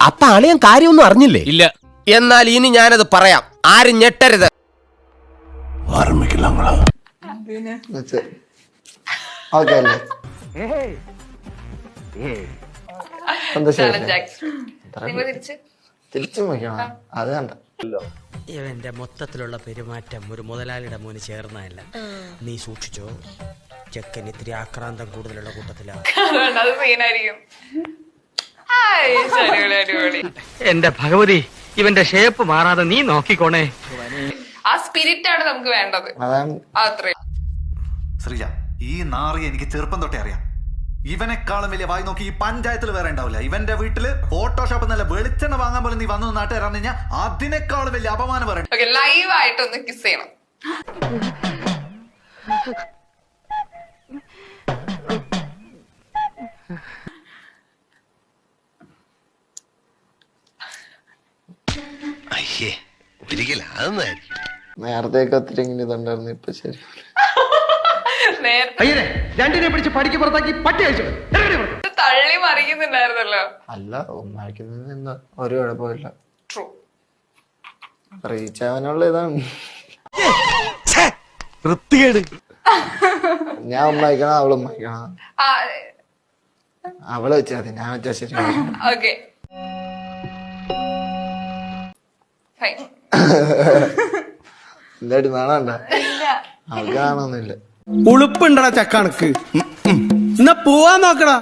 അപ്പൊ അളിയൻ കാര്യമൊന്നും അറിഞ്ഞില്ലേ? ഇല്ല. എന്നാൽ ഇനി ഞാനത് പറയാം, ആരും ഞെട്ടരുത്. ഇവന്റെ മൊത്തത്തിലുള്ള പെരുമാറ്റം ഒരു മുതലാളിയുടെ മോന് ചേർന്നതല്ല. നീ സൂക്ഷിച്ചോ, ചെക്കൻ ഇത്തിരി ആക്രാന്തം കൂടുതലുള്ള കൂട്ടത്തിലാണ്. എന്റെ ഭഗവതി, ഇവന്റെ ഷേപ്പ് മാറാതെ നീ നോക്കിക്കോണേ. ആ സ്പിരിറ്റ് ആണ് നമുക്ക് വേണ്ടത്. ശ്രീജ, ഈ നാറി എനിക്ക് ചെറുപ്പം തൊട്ടേ അറിയാം. ഇവനെക്കാളും വലിയ വായി നോക്കി ഈ പഞ്ചായത്തിൽ വേറെ ഉണ്ടാവില്ല. ഇവന്റെ വീട്ടില് ഫോട്ടോഷോപ്പ് നല്ല വെളിച്ചെണ്ണ വാങ്ങാൻ പോലും നീ വന്നു നാട്ടുകാരാണ് കഴിഞ്ഞാൽ അതിനേക്കാളും വലിയ അപമാനം പറയണം. ലൈവായിട്ടൊന്ന് കിസ് ചെയ്യണം. നേരത്തേക്ക് ഒത്തിരി ഇങ്ങനെ ഇതുണ്ടായിരുന്നു, ഇപ്പൊ ശരി. രണ്ടിനെ പിടിച്ച് പടിക്ക് പുറത്താക്കി പട്ടി അയച്ചു തള്ളി മറിക്കുന്നുണ്ടായിരുന്നല്ലോ. അല്ല, ഉമ്മാക്കുന്നത് എന്താ ഒരു കുഴപ്പമില്ല. റീച്ച് ആവാനുള്ള ഇതാണ്. ഞാൻ ഉമ്മായിക്കണം, അവള് ഉമ്മായിക്കണം. അവള് വെച്ചാ മതി, ഞാൻ വെച്ചാ ശരി. എന്തായിട്ട് നാണണ്ട, അവൾക്ക് നാണൊന്നുമില്ല. ഉളുപ്പുണ്ടടാ ചക്കണക്ക്. എന്നാ പോവാൻ നോക്കടാ.